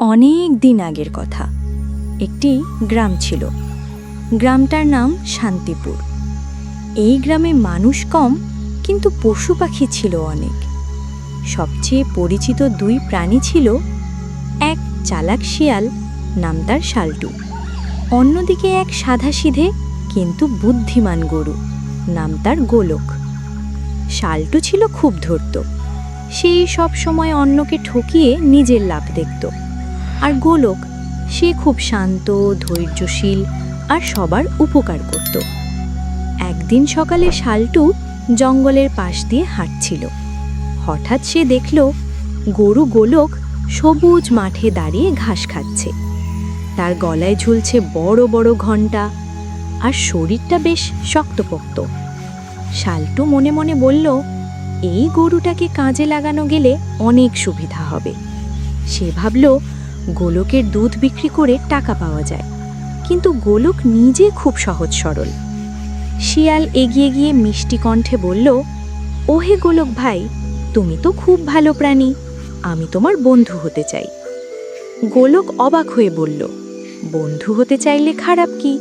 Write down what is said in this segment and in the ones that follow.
অনেক দিন আগের কথা। একটি গ্রাম ছিল। গ্রামটার নাম শান্তিপুর। এই গ্রামে মানুষ কম, কিন্তু পশু পাখি ছিল অনেক। সবচেয়ে পরিচিত দুই প্রাণী ছিল, এক চালাক শিয়াল, নাম তার শাল্টু। অন্যদিকে এক সাধাসিধে কিন্তু বুদ্ধিমান গরু, নাম তার গোলক। শাল্টু ছিল খুব ধূর্ত। সেই সব সময় অন্যকে ঠকিয়ে নিজের লাভ দেখত। আর গোলক, সে খুব শান্ত, ধৈর্যশীল আর সবার উপকার করত। একদিন সকালে শাল্টু জঙ্গলের পাশ দিয়ে হাঁটছিল। হঠাৎ সে দেখল গরু গোলক সবুজ মাঠে দাঁড়িয়ে ঘাস খাচ্ছে। তার গলায় ঝুলছে বড় বড় ঘণ্টা, আর শরীরটা বেশ শক্তপোক্ত। শাল্টু মনে মনে বলল, এই গরুটাকে কাজে লাগানো গেলে অনেক সুবিধা হবে। সে ভাবল, গোলকের দুধ বিক্রি করে টাকা পাওয়া যায়, কিন্তু গোলক নিজে খুব সহজ সরল। শিয়াল এগিয়ে গিয়ে মিষ্টি কণ্ঠে বলল, ওহে গোলক ভাই, তুমি তো খুব ভালো প্রাণী, আমি তোমার বন্ধু হতে চাই। গোলক অবাক হয়ে বলল, বন্ধু হতে চাইলে খারাপ কি?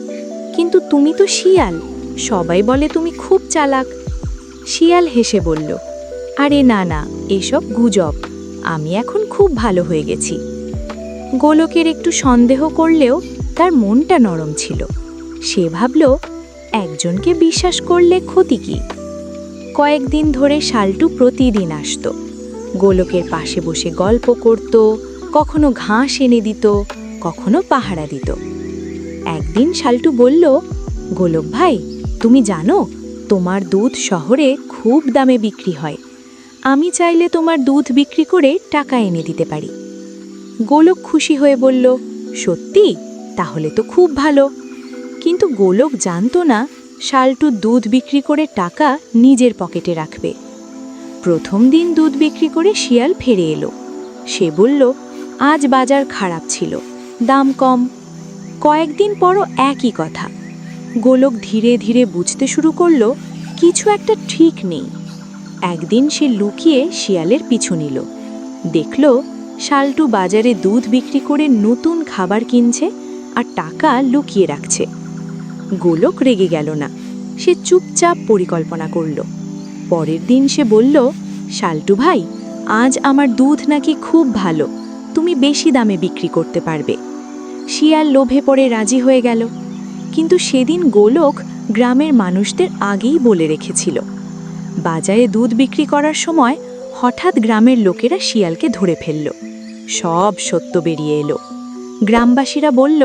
কিন্তু তুমি তো শিয়াল, সবাই বলে তুমি খুব চালাক। শিয়াল হেসে বলল, আরে না না, এসব গুজব, আমি এখন খুব ভালো হয়ে গেছি। গোলকের একটু সন্দেহ করলেও তার মনটা নরম ছিল। সে ভাবল, একজনকে বিশ্বাস করলে ক্ষতি কি? কয়েকদিন ধরে শাল্টু প্রতিদিন আসত। গোলকের পাশে বসে গল্প করত, কখনো ঘাস এনে দিত, কখনো পাহারা দিত। একদিন শাল্টু বলল, গোলক ভাই, তুমি জানো তোমার দুধ শহরে খুব দামে বিক্রি হয়। আমি চাইলে তোমার দুধ বিক্রি করে টাকা এনে দিতে পারি। গোলক খুশি হয়ে বলল, সত্যি? তাহলে তো খুব ভালো। কিন্তু গোলক জানতো না, শাল্টু দুধ বিক্রি করে টাকা নিজের পকেটে রাখবে। প্রথম দিন দুধ বিক্রি করে শিয়াল ফিরে এলো। সে বলল, আজ বাজার খারাপ ছিল, দাম কম। কয়েকদিন পরও একই কথা। গোলক ধীরে ধীরে বুঝতে শুরু করলো, কিছু একটা ঠিক নেই। একদিন সে লুকিয়ে শিয়ালের পিছু নিল। দেখল শাল্টু বাজারে দুধ বিক্রি করে নতুন খাবার কিনছে আর টাকা লুকিয়ে রাখছে। গোলক রেগে গেল না, সে চুপচাপ পরিকল্পনা করল। পরের দিন সে বলল, শাল্টু ভাই, আজ আমার দুধ নাকি খুব ভালো, তুমি বেশি দামে বিক্রি করতে পারবে। শিয়াল লোভে পড়ে রাজি হয়ে গেল। কিন্তু সেদিন গোলক গ্রামের মানুষদের আগেই বলে রেখেছিল। বাজারে দুধ বিক্রি করার সময় হঠাৎ গ্রামের লোকেরা শিয়ালকে ধরে ফেলল। সব সত্য বেরিয়ে এলো। গ্রামবাসীরা বলল,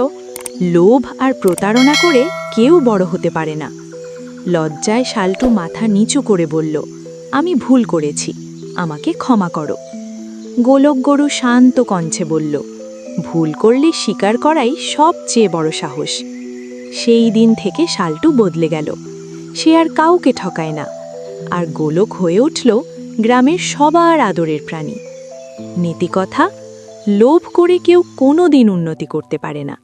লোভ আর প্রতারণা করে কেউ বড় হতে পারে না। লজ্জায় শাল্টু মাথা নিচু করে বলল, আমি ভুল করেছি, আমাকে ক্ষমা করো। গোলক গরু শান্ত কণ্ঠে বলল, ভুল করলে স্বীকার করাই সবচেয়ে বড় সাহস। সেই দিন থেকে শাল্টু বদলে গেল। সে আর কাউকে ঠকায় না, আর গোলক হয়ে উঠল গ্রামের সবার আদরের প্রাণী। নীতিকথা, লোভ করে কেউ কোনোদিন উন্নতি করতে পারে না।